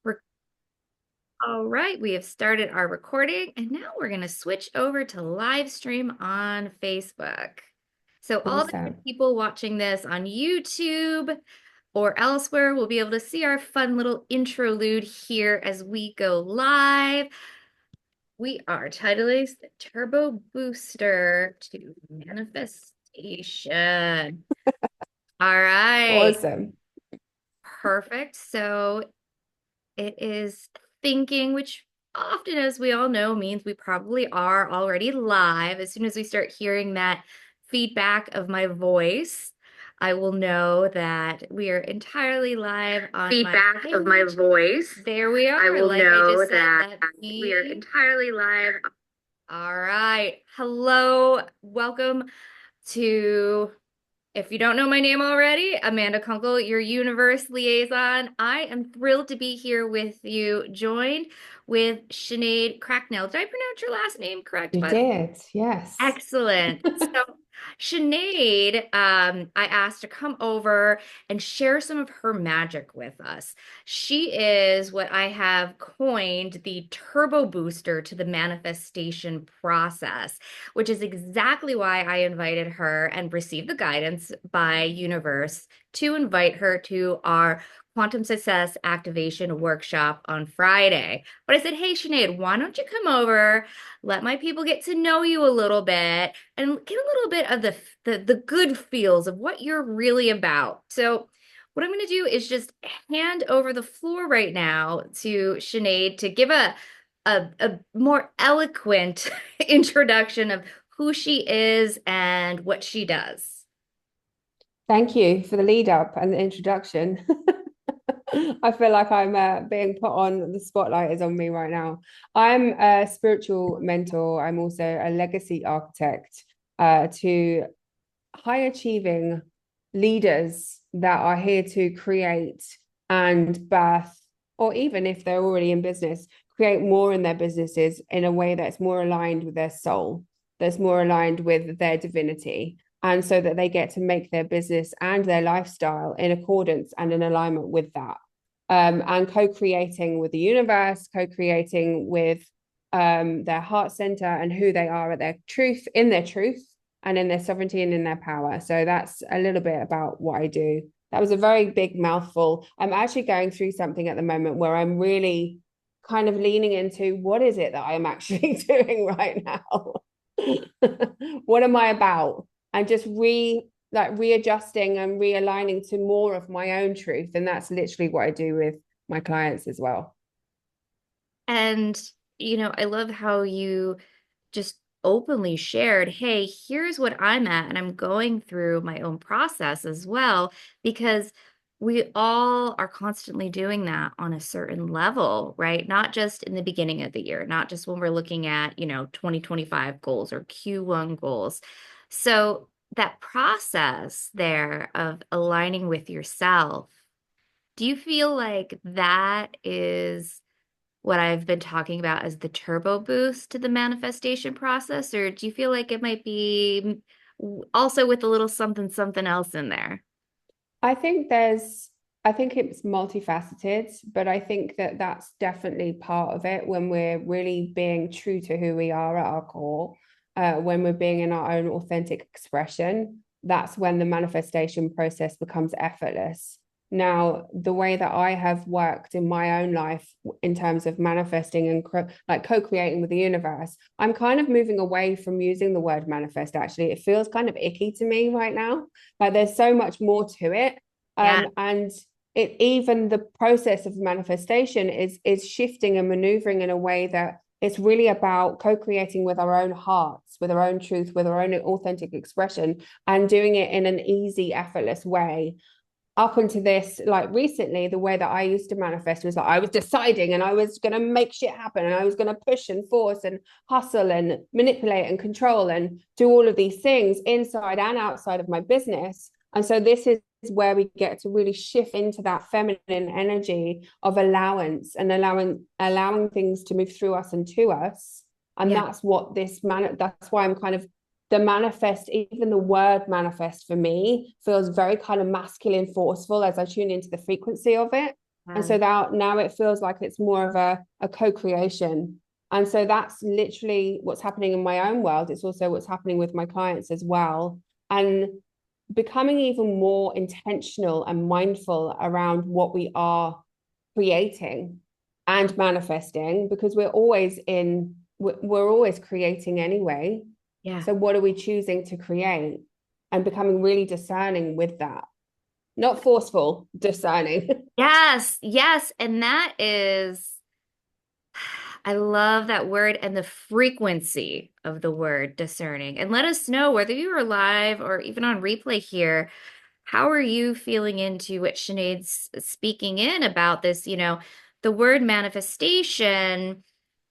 Re- All right, we have started our recording and now we're going to switch over to live stream on Facebook. So all the Awesome. good people watching this on YouTube or elsewhere will be able to see our fun little interlude here as we go live. We are titling the Turbo Booster to Manifestation. All right, Awesome. perfect. So it is thinking, which often, as we all know, means we probably are already live. As soon as we start hearing that feedback of my voice, I will know that we are entirely live on my Feedback of my page. voice. There we I are. will Like I know just said, that that's we are me. entirely live. All right. Hello. Welcome to, if you don't know my name already, Amanda Kunkel, your universe liaison. I am thrilled to be here with you, joined with Sinead Cracknell. Did I pronounce your last name correct, You by the way? did, yes. Excellent. So, Sinead, I asked to come over and share some of her magic with us. She is what I have coined the turbo booster to the manifestation process, which is exactly why I invited her and received the guidance by Universe to invite her to our Quantum Success Activation Workshop on Friday. But I said, hey, Sinead, why don't you come over? Let my people get to know you a little bit and get a little bit of the good feels of what you're really about. So what I'm going to do is just hand over the floor right now to Sinead to give a more eloquent introduction of who she is and what she does. Thank you for the lead up and the introduction. I feel like I'm being put on, the spotlight is on me right now. I'm a spiritual mentor. I'm also a legacy architect to high achieving leaders that are here to create and birth, or even if they're already in business, create more in their businesses in a way that's more aligned with their soul, that's more aligned with their divinity. And so that they get to make their business and their lifestyle in accordance and in alignment with that. And co-creating with the universe, co-creating with their heart center and who they are at their truth, in their truth, and in their sovereignty and in their power. So that's a little bit about what I do. That was a very big mouthful. I'm actually going through something at the moment where I'm really kind of leaning into what is it that I'm actually doing right now? What am I about? And just readjusting and realigning to more of my own truth. And that's literally what I do with my clients as well. And, I love how you just openly shared, hey, here's what I'm at, and I'm going through my own process as well, because we all are constantly doing that on a certain level, right? Not just in the beginning of the year, not just when we're looking at, 2025 goals or Q1 goals. So that process there of aligning with yourself, do you feel like that is what I've been talking about as the turbo boost to the manifestation process, or do you feel like it might be also with a little something something else in there? I think there's, I think it's multifaceted, but I think that that's definitely part of it when we're really being true to who we are at our core, when we're being in our own authentic expression. That's when the manifestation process becomes effortless. Now, the way that I have worked in my own life in terms of manifesting and like co-creating with the universe, I'm kind of moving away from using the word manifest. Actually, it feels kind of icky to me right now. Like there's so much more to it. Yeah. And it, even the process of manifestation is shifting and maneuvering in a way that it's really about co-creating with our own hearts, with our own truth, with our own authentic expression, and doing it in an easy, effortless way. Up until this, like recently, the way that I used to manifest was like I was deciding and I was going to make shit happen and I was going to push and force and hustle and manipulate and control and do all of these things inside and outside of my business. And so this is where we get to really shift into that feminine energy of allowance and allowing things to move through us and to us. And Yeah. that's what that's why I'm kind of the manifest, even the word manifest for me feels very kind of masculine, forceful as I tune into the frequency of it. And Yeah. so now it feels like it's more of a co-creation. And so that's literally what's happening in my own world. It's also what's happening with my clients as well. And becoming even more intentional and mindful around what we are creating and manifesting, because we're always creating anyway. Yeah. So what are we choosing to create? And becoming really discerning with that. Not forceful, discerning. Yes, yes. And that is, I love that word and the frequency of the word discerning. And let us know whether you are live or even on replay here. How are you feeling into what Sinead's speaking in about this? The word manifestation,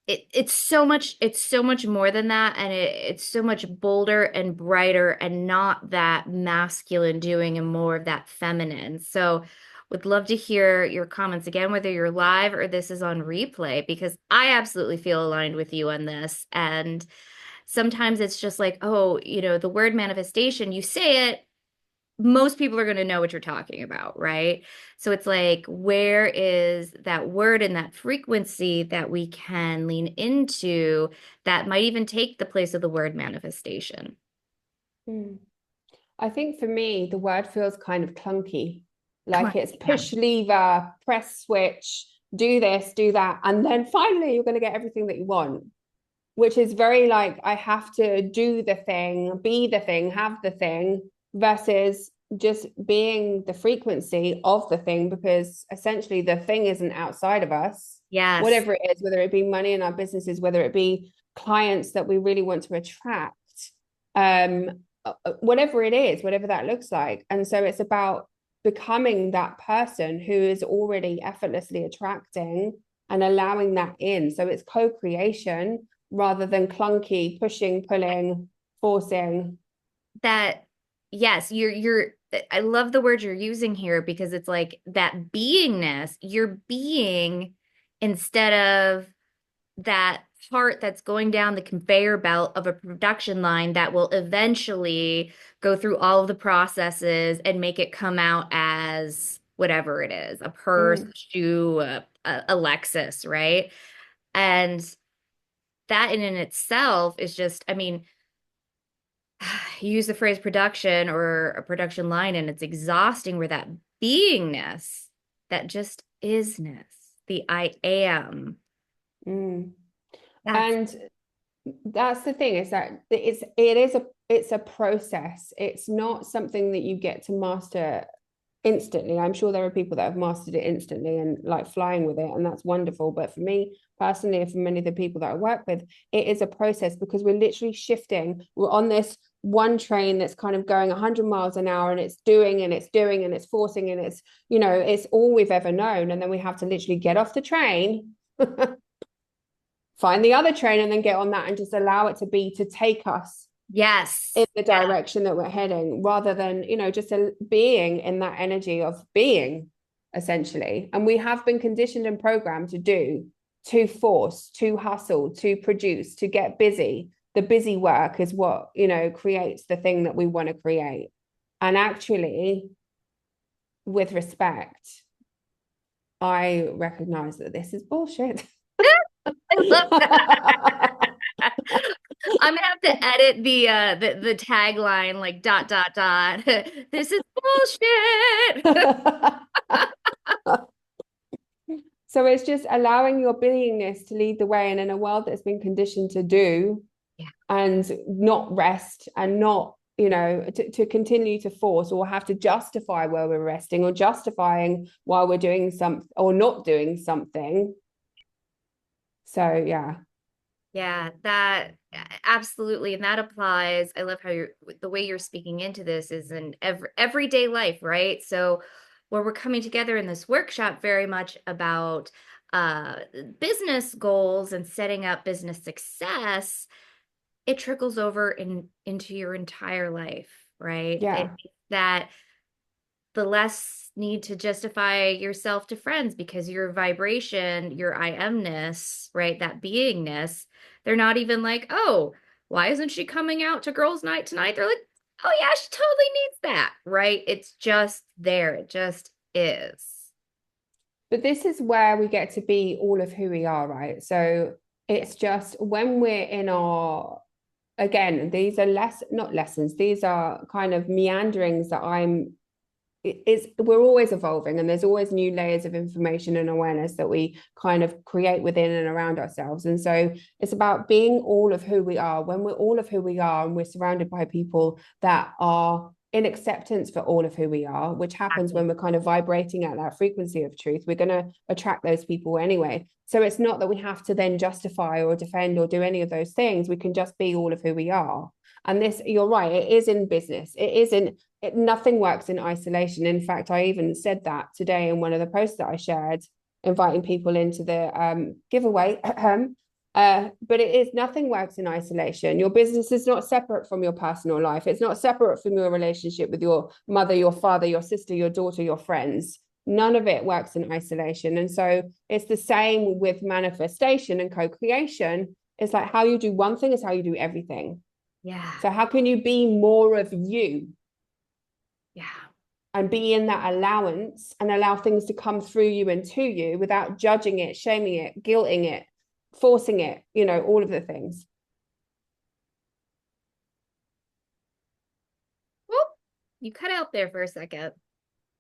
it's so much more than that, and it's so much bolder and brighter and not that masculine doing and more of that feminine. So would love to hear your comments again, whether you're live or this is on replay, because I absolutely feel aligned with you on this. And sometimes it's just like, oh, the word manifestation, you say it, most people are going to know what you're talking about, right? So it's like, where is that word and that frequency that we can lean into that might even take the place of the word manifestation? Mm. I think for me, the word feels kind of clunky. Come on. Like it's Yeah. push lever, press switch, do this, do that. And then finally, you're going to get everything that you want, which is very like, I have to do the thing, be the thing, have the thing, versus just being the frequency of the thing, because essentially the thing isn't outside of us. Yes. Whatever it is, whether it be money in our businesses, whether it be clients that we really want to attract, um, whatever it is, whatever that looks like. And so it's about becoming that person who is already effortlessly attracting and allowing that in. So it's co-creation rather than clunky, pushing, pulling, forcing. That, yes, I love the word you're using here because it's like that beingness, you're being instead of that part that's going down the conveyor belt of a production line that will eventually go through all of the processes and make it come out as whatever it is, a purse, a Mm, shoe, a Lexus, right? And that in itself is just, I mean, you use the phrase production or a production line, and it's exhausting where that beingness, that just isness, the I am, mm. that's, And that's the thing, is that it's a process. It's not something that you get to master instantly. I'm sure there are people that have mastered it instantly and like flying with it, and that's wonderful. But for me personally, and for many of the people that I work with, it is a process, because we're literally shifting. We're on this one train that's kind of going 100 miles an hour, and it's doing and it's doing and it's forcing, and it's all we've ever known. And then we have to literally get off the train, find the other train, and then get on that and just allow it to take us in yes. the Yeah. direction that we're heading, rather than just being in that energy of being, essentially. And we have been conditioned and programmed to force, to hustle, to produce, to get busy. The busy work is what creates the thing that we want to create. And actually, with respect, I recognize that this is bullshit. I love that. I'm gonna have to edit the tagline like dot dot dot. This is bullshit. So it's just allowing your beingness to lead the way. And in a world that's been conditioned to do Yeah. and not rest, and not, to continue to force or have to justify where we're resting or justifying why we're doing something or not doing something. So, yeah. Yeah, that absolutely, and that applies. I love how the way you're speaking into this is in everyday life, right? So, where we're coming together in this workshop, very much about uh, business goals and setting up business success, it trickles over into your entire life, right? Yeah. That the less need to justify yourself to friends because your vibration, your I amness, right? That beingness, they're not even like, oh, why isn't she coming out to girls' night tonight? They're like, oh, yeah, she totally needs that, right? It's just there. It just is. But this is where we get to be all of who we are, right? So it's just when we're in our, again, these are less, not lessons, these are kind of meanderings that we're always evolving, and there's always new layers of information and awareness that we kind of create within and around ourselves. And so it's about being all of who we are. When we're all of who we are and we're surrounded by people that are in acceptance for all of who we are, which happens Exactly. when we're kind of vibrating at that frequency of truth, we're going to attract those people anyway. So it's not that we have to then justify or defend or do any of those things. We can just be all of who we are. And this, you're right, it is in business. It is in nothing works in isolation. In fact, I even said that today in one of the posts that I shared, inviting people into the giveaway. But it is, nothing works in isolation. Your business is not separate from your personal life. It's not separate from your relationship with your mother, your father, your sister, your daughter, your friends. None of it works in isolation. And so it's the same with manifestation and co-creation. It's like how you do one thing is how you do everything. Yeah. So how can you be more of you Yeah. and be in that allowance and allow things to come through you and to you without judging it, shaming it, guilting it, forcing it, all of the things. Whoop. You cut out there for a second.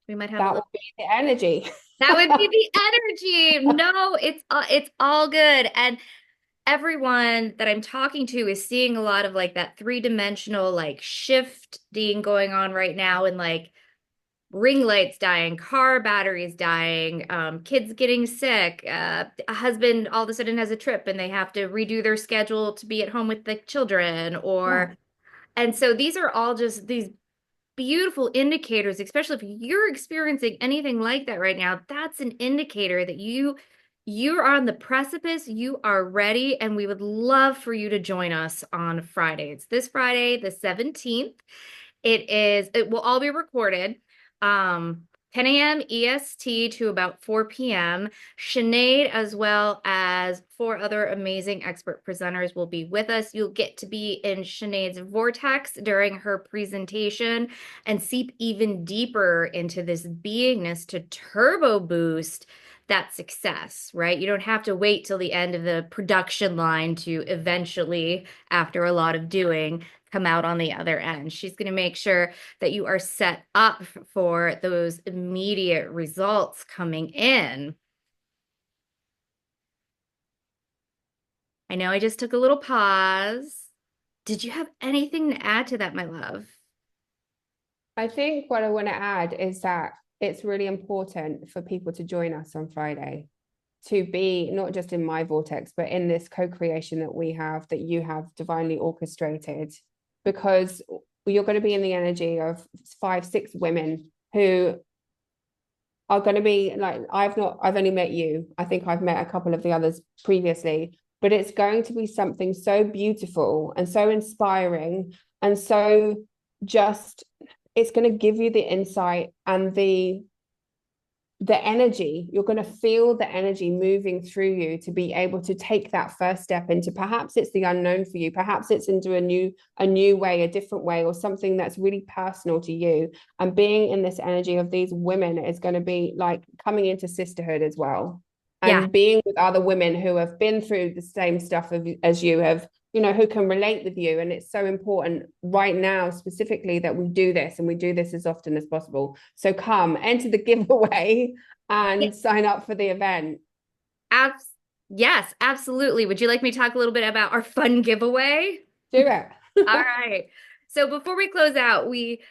We might have a That little. will be the energy. That would be the energy. No, it's all good. And everyone that I'm talking to is seeing a lot of like that three-dimensional like shifting going on right now, and like ring lights dying, car batteries dying, kids getting sick, a husband all of a sudden has a trip and they have to redo their schedule to be at home with the children, Yeah. or and so these are all just these beautiful indicators, especially if you're experiencing anything like that right now. That's an indicator that you're on the precipice, you are ready, and we would love for you to join us on Friday. It's this Friday, the 17th. It will all be recorded. 10 a.m. EST to about 4 p.m. Sinead, as well as four other amazing expert presenters, will be with us. You'll get to be in Sinead's vortex during her presentation and seep even deeper into this beingness to turbo boost that success, right? You don't have to wait till the end of the production line to eventually, after a lot of doing, come out on the other end. She's going to make sure that you are set up for those immediate results coming in. I know I just took a little pause. Did you have anything to add to that, my love? I think what I want to add is that it's really important for people to join us on Friday, to be not just in my vortex, but in this co-creation that we have, that you have divinely orchestrated, because you're going to be in the energy of 5, 6 women who are going to be like, I've only met you. I think I've met a couple of the others previously, but it's going to be something so beautiful and so inspiring and so just, it's going to give you the insight and the energy. You're going to feel the energy moving through you to be able to take that first step into, perhaps it's the unknown for you, perhaps it's into a new way, a different way, or something that's really personal to you. And being in this energy of these women is going to be like coming into sisterhood as well, Yeah. and being with other women who have been through the same stuff as you have, who can relate with you. And it's so important right now, specifically, that we do this, and we do this as often as possible. So come, enter the giveaway Yeah. and sign up for the event. Abs yes, absolutely. Would you like me to talk a little bit about our fun giveaway? Do it. All right. So before we close out, we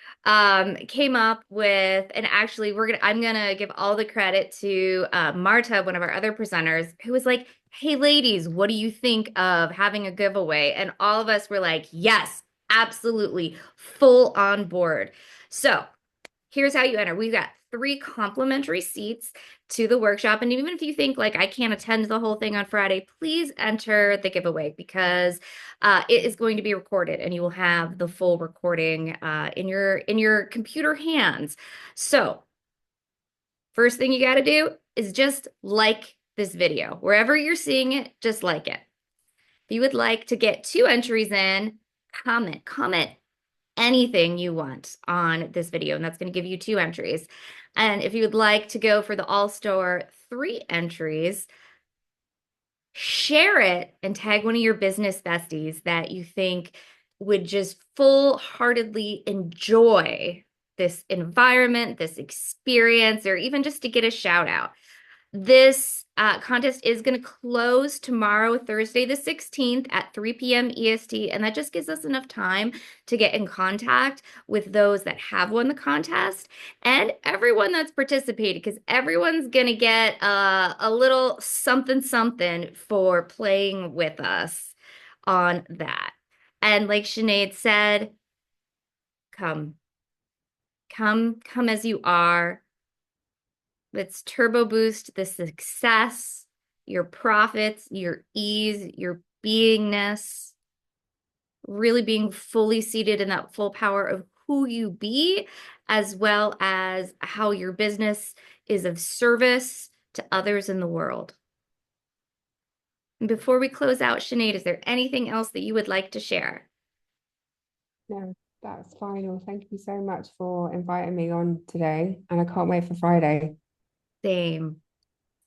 came up with, and actually I'm gonna give all the credit to Marta, one of our other presenters, who was like, "Hey ladies, what do you think of having a giveaway?" And all of us were like, "Yes, absolutely, full on board." So here's how you enter. We've got 3 complimentary seats to the workshop. And even if you think like I can't attend the whole thing on Friday, please enter the giveaway, because it is going to be recorded and you will have the full recording in your computer hands. So first thing you got to do is just like this video. Wherever you're seeing it, just like it. If you would like to get 2 entries in, comment anything you want on this video, and that's going to give you 2 entries. And if you would like to go for the all-star 3 entries, share it and tag one of your business besties that you think would just full-heartedly enjoy this environment, this experience, or even just to get a shout out. This contest is going to close tomorrow, Thursday the 16th at 3 p.m. EST, and that just gives us enough time to get in contact with those that have won the contest and everyone that's participated, because everyone's going to get a little something something for playing with us on that. And like Sinead said, come, come as you are. Let's turbo boost the success, your profits, your ease, your beingness, really being fully seated in that full power of who you be, as well as how your business is of service to others in the world. And before we close out, Sinead, is there anything else that you would like to share? No, that's final. Thank you so much for inviting me on today, and I can't wait for Friday. Same,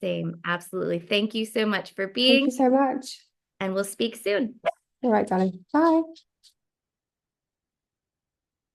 same, absolutely. Thank you so much for Thank being, you so much. and we'll speak soon. All right, darling. Bye.